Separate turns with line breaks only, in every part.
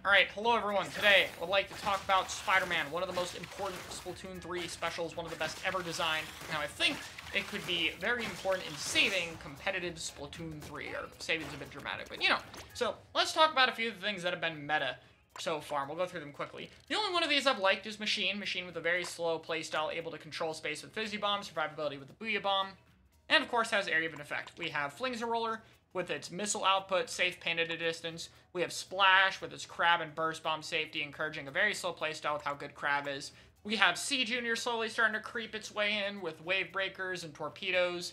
Alright, hello everyone. Today, I would like to talk about Spiderman, one of the most important Splatoon 3 specials, one of the best ever designed. Now, I think it could be very important in saving competitive Splatoon 3, or saving's a bit dramatic, but you know. So, let's talk about a few of the things that have been meta so far, and we'll go through them quickly. The only one of these I've liked is Machine. Machine with a very slow playstyle, able to control space with Fizzy Bomb, survivability with the Booyah Bomb, and of course has Area of Effect. We have Flings and Roller with its missile output, safe pain at a distance. We have Splash with its Crab and Burst Bomb safety, encouraging a very slow playstyle with how good Crab is. We have C Junior slowly starting to creep its way in with Wave Breakers and Torpedoes,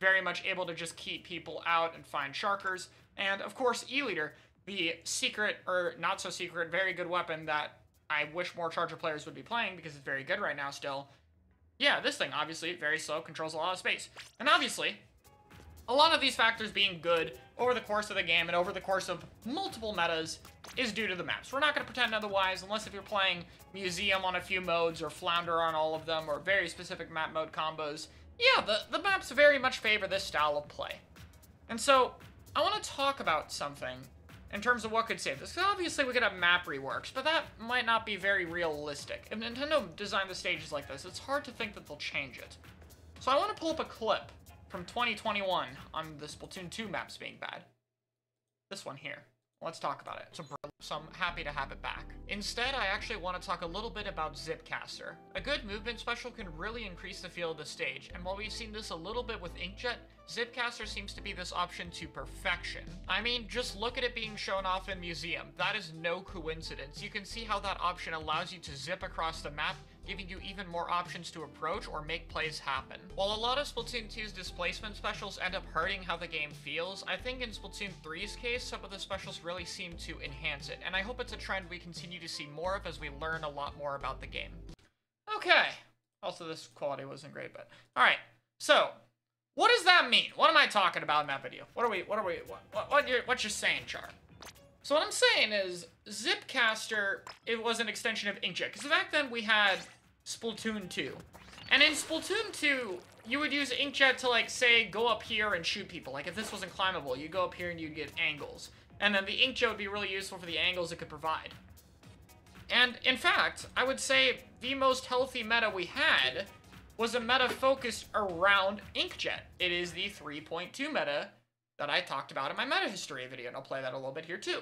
very much able to just keep people out and find Sharkers. And of course, E-Leader, the secret, or not so secret, very good weapon that I wish more Charger players would be playing because it's very good right now still. Yeah, this thing, obviously, very slow, controls a lot of space. And obviously, a lot of these factors being good over the course of the game and over the course of multiple metas is due to the maps. We're not going to pretend otherwise, unless if you're playing Museum on a few modes or Flounder on all of them or very specific map mode combos. Yeah, the maps very much favor this style of play. And so, I want to talk about something in terms of what could save this. Because obviously we could have map reworks, but that might not be very realistic. If Nintendo designed the stages like this, it's hard to think that they'll change it. So I want to pull up a clip from 2021 on the Splatoon 2 maps being bad. This one here. Let's talk about it. So I'm happy to have it back. Instead, I actually want to talk a little bit about Zipcaster. A good movement special can really increase the feel of the stage, and while we've seen this a little bit with Inkjet, Zipcaster seems to be this option to perfection. I mean, just look at it being shown off in Museum. That is no coincidence. You can see how that option allows you to zip across the map, giving you even more options to approach or make plays happen. While a lot of Splatoon 2's displacement specials end up hurting how the game feels, I think in Splatoon 3's case, some of the specials really seem to enhance it, and I hope it's a trend we continue to see more of as we learn a lot more about the game. Okay. Also, this quality wasn't great, but... Alright, so... what does that mean? What am I talking about in that video? What you're saying, Char? So what I'm saying is, Zipcaster, it was an extension of Inkjet, because back then we had Splatoon 2. And in Splatoon 2, you would use Inkjet to, like, say, go up here and shoot people. Like, if this wasn't climbable, you go up here and you'd get angles. And then the Inkjet would be really useful for the angles it could provide. And, in fact, I would say the most healthy meta we had was a meta focused around Inkjet. It is the 3.2 meta that I talked about in my meta history video, and I'll play that a little bit here too.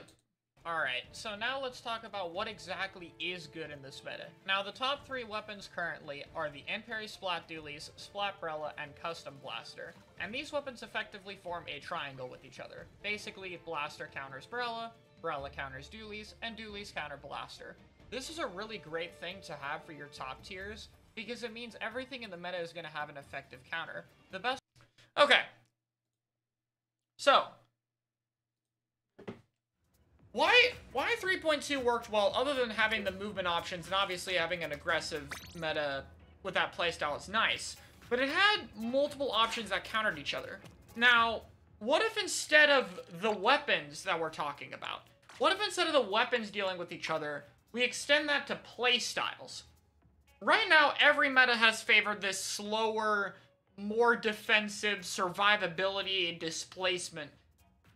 Alright, so now let's talk about what exactly is good in this meta. Now, the top 3 weapons currently are the End-Parry Splat Dualies, Splatbrella, and Custom Blaster. And these weapons effectively form a triangle with each other. Basically, Blaster counters Brella, Brella counters Dualies, and Dualies counter Blaster. This is a really great thing to have for your top tiers, because it means everything in the meta is going to have an effective counter. The best... Okay. So, why 3.2 worked well, other than having the movement options, and obviously having an aggressive meta with that playstyle is nice, but it had multiple options that countered each other. Now, what if instead of the weapons that we're talking about, what if instead of the weapons dealing with each other, we extend that to playstyles? Right now, every meta has favored this slower, more defensive, survivability, displacement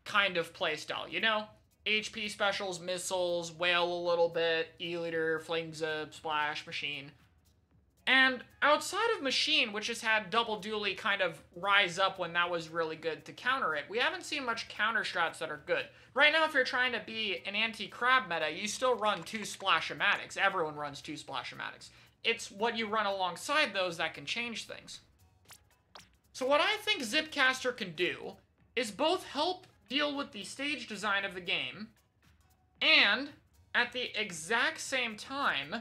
kind of playstyle, you know? HP specials, missiles, wail a little bit, E-Leader, Flings Up, Splash, Machine. And outside of Machine, which has had double dually kind of rise up when that was really good to counter it, we haven't seen much counter strats that are good. Right now, if you're trying to be an anti-crab meta, you still run 2 Splash-O-Matics. Everyone runs 2 Splash-O-Matics. It's what you run alongside those that can change things. So what I think Zipcaster can do is both help deal with the stage design of the game, and at the exact same time,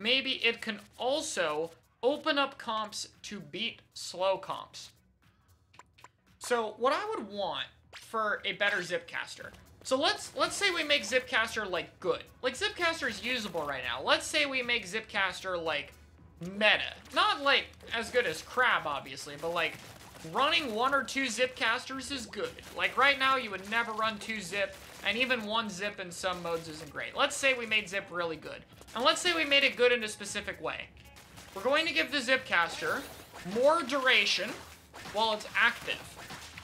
maybe it can also open up comps to beat slow comps. So what I would want for a better Zipcaster, so let's say we make Zipcaster, like, good. Like, Zipcaster is usable right now. Let's say we make Zipcaster, like, meta. Not, like, as good as Crab, obviously, but, like, running 1 or 2 Zipcasters is good. Like, right now, you would never run 2 Zip, and even 1 Zip in some modes isn't great. Let's say we made Zip really good. And let's say we made it good in a specific way. We're going to give the Zipcaster more duration while it's active.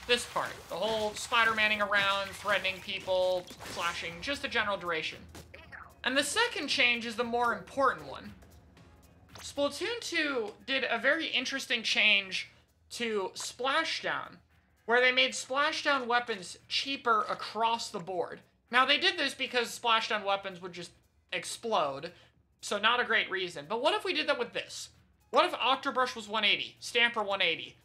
This part, the whole Spider-Manning around, threatening people, flashing, just a general duration. And the second change is the more important one. Splatoon 2 did a very interesting change to Splashdown, where they made Splashdown weapons cheaper across the board. Now, they did this because Splashdown weapons would just explode, so not a great reason. But what if we did that with this? What if Octobush was 180, Stamper 180,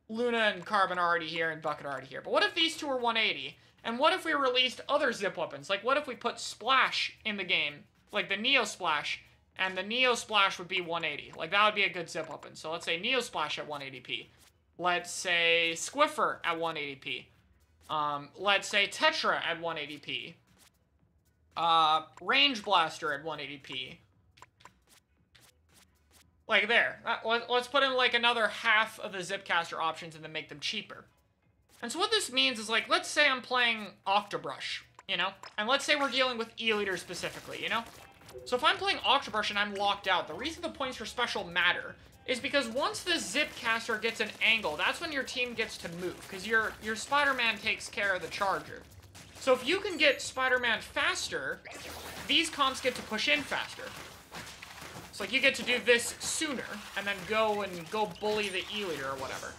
Luna and Carbon are already here, and Bucket are already here. But what if these two are 180? And what if we released other zip weapons? Like, what if we put Splash in the game? Like the Neo Splash, and the Neo Splash would be 180. Like, that would be a good zip weapon. So let's say Neo Splash at 180p. Let's say Squiffer at 180p. Let's say Tetra at 180p. Range Blaster at 180p. Like there. Let's put in like another half of the Zipcaster options and then make them cheaper. And so what this means is, like, let's say I'm playing Octobush, you know? And let's say we're dealing with E-Liter specifically, you know? So if I'm playing Octobush and I'm locked out, the reason the points for special matter is because once the Zipcaster gets an angle, that's when your team gets to move, because your Spider-Man takes care of the charger. So if you can get Spider-Man faster, these comps get to push in faster. So like you get to do this sooner, and then go bully the E-Liter or whatever.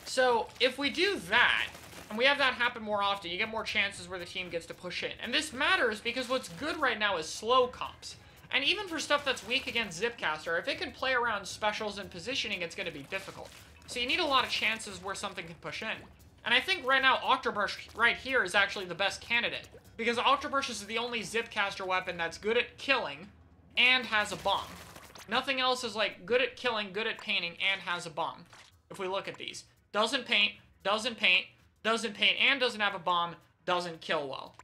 So if we do that, and we have that happen more often, you get more chances where the team gets to push in. And this matters because what's good right now is slow comps. And even for stuff that's weak against Zipcaster, if it can play around specials and positioning, it's going to be difficult. So you need a lot of chances where something can push in. And I think right now, Octobush right here is actually the best candidate. Because Octobush is the only Zipcaster weapon that's good at killing and has a bomb. Nothing else is like good at killing, good at painting, and has a bomb. If we look at these. Doesn't paint, doesn't paint, doesn't paint, and doesn't have a bomb, doesn't kill well.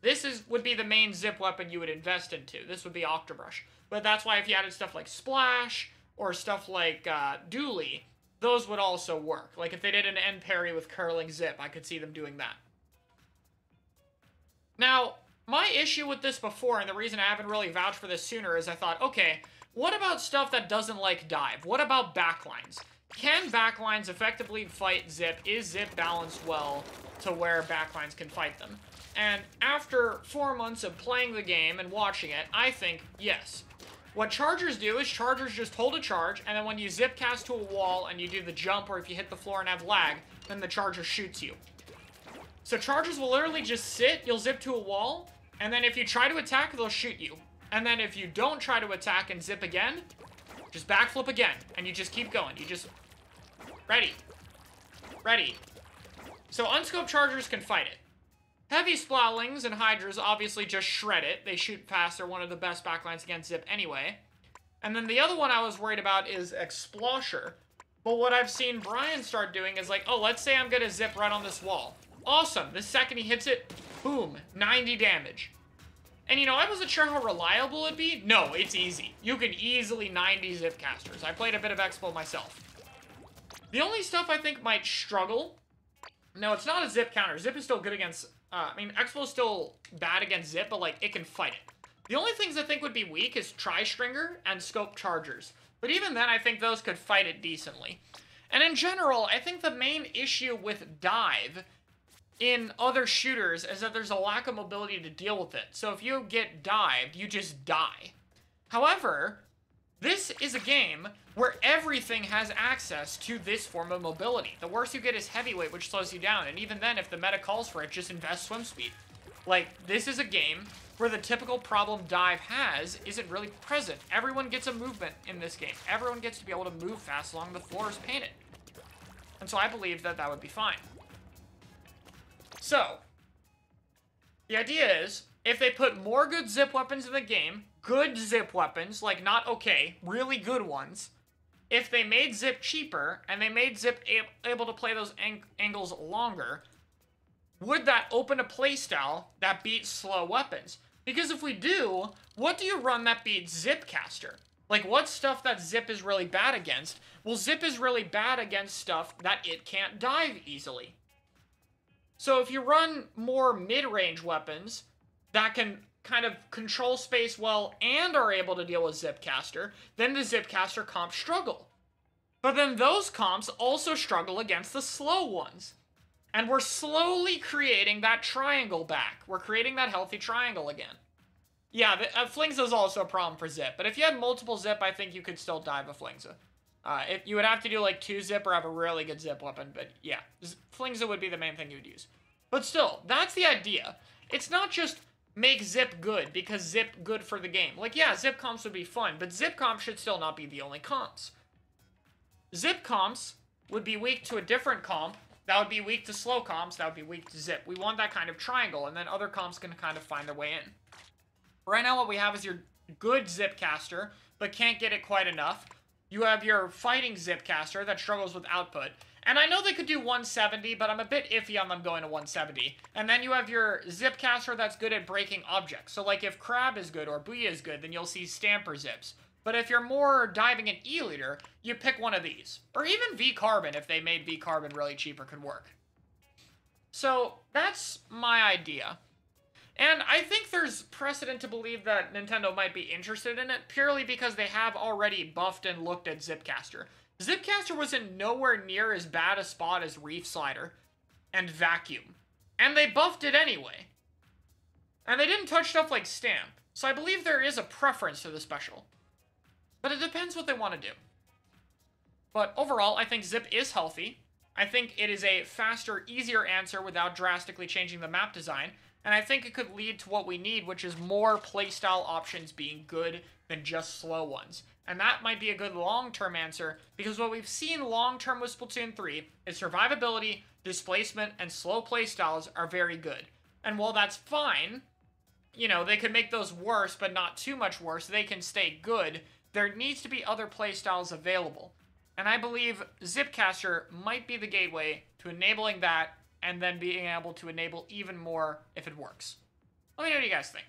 This would be the main zip weapon you would invest into. This would be Octobush. But that's why if you added stuff like Splash, or stuff like Dooley, those would also work. Like if they did an end parry with curling zip, I could see them doing that. Now, my issue with this before, and the reason I haven't really vouched for this sooner, is I thought, okay, what about stuff that doesn't like dive? What about backlines? Can backlines effectively fight Zip? Is Zip balanced well to where backlines can fight them? And after 4 months of playing the game and watching it, I think, yes. What chargers do is chargers just hold a charge, and then when you zip cast to a wall and you do the jump, or if you hit the floor and have lag, then the charger shoots you. So chargers will literally just sit, you'll zip to a wall, and then if you try to attack, they'll shoot you. And then if you don't try to attack and zip again, just backflip again, and you just keep going. You just... Ready. Ready. So unscoped chargers can fight it. Heavy Splatlings and Hydras obviously just shred it. They shoot fast. They're one of the best backlines against Zip anyway. And then the other one I was worried about is Explosher. But what I've seen Brian start doing is like, oh, let's say I'm gonna zip right on this wall. Awesome. The second he hits it, boom, 90 damage. And you know, I wasn't sure how reliable it'd be. No, it's easy. You can easily 90 Zipcasters. I played a bit of Expo myself. The only stuff I think might struggle... No, it's not a Zip counter. Zip is still good against... I mean, Expo is still bad against Zip, but, like, it can fight it. The only things I think would be weak is Tri-Stringer and Scope Chargers. But even then, I think those could fight it decently. And in general, I think the main issue with Dive in other shooters is that there's a lack of mobility to deal with it. So if you get dived, you just die. However... This is a game where everything has access to this form of mobility. The worst you get is heavyweight, which slows you down, and even then, if the meta calls for it, just invest swim speed. Like, this is a game where the typical problem Dive has isn't really present. Everyone gets a movement in this game. Everyone gets to be able to move fast along the floors painted. And so I believe that that would be fine. So, the idea is, if they put more good zip weapons in the game, good zip weapons, like not okay, really good ones, if they made Zip cheaper, and they made Zip able to play those angles longer, would that open a playstyle that beats slow weapons? Because if we do, what do you run that beats Zipcaster? Like, what stuff that Zip is really bad against? Well, Zip is really bad against stuff that it can't dive easily. So if you run more mid-range weapons that can kind of control space well and are able to deal with Zipcaster, then the Zipcaster comps struggle. But then those comps also struggle against the slow ones. And we're slowly creating that triangle back. We're creating that healthy triangle again. Yeah, Flingza is also a problem for Zip. But if you had multiple Zip, I think you could still dive a Flingza. You would have to do like 2 Zip or have a really good Zip weapon. But yeah, Flingza would be the main thing you would use. But still, that's the idea. It's not just make Zip good because Zip good for the game. Like, yeah, Zip comps would be fun, but Zip comps should still not be the only comps. Zip comps would be weak to a different comp. That would be weak to slow comps. That would be weak to Zip. We want that kind of triangle, and then other comps can kind of find their way in. Right now, what we have is your good Zipcaster, but can't get it quite enough. You have your fighting Zipcaster that struggles with output. And I know they could do 170, but I'm a bit iffy on them going to 170. And then you have your Zipcaster that's good at breaking objects. So, like, if Crab is good or Booyah is good, then you'll see Stamper Zips. But if you're more diving an E-liter, you pick one of these. Or even V-Carbon, if they made V-Carbon really cheaper, could work. So, that's my idea. And I think there's precedent to believe that Nintendo might be interested in it, purely because they have already buffed and looked at Zipcaster. Zipcaster was in nowhere near as bad a spot as Reef Slider and Vacuum. And they buffed it anyway. And they didn't touch stuff like Stamp. So I believe there is a preference to the special. But it depends what they want to do. But overall, I think Zip is healthy. I think it is a faster, easier answer without drastically changing the map design. And I think it could lead to what we need, which is more playstyle options being good than just slow ones. And that might be a good long-term answer, because what we've seen long-term with Splatoon 3 is survivability, displacement, and slow playstyles are very good. And while that's fine, you know, they could make those worse, but not too much worse, they can stay good, there needs to be other playstyles available. And I believe Zipcaster might be the gateway to enabling that, and then being able to enable even more if it works. Let me know what you guys think.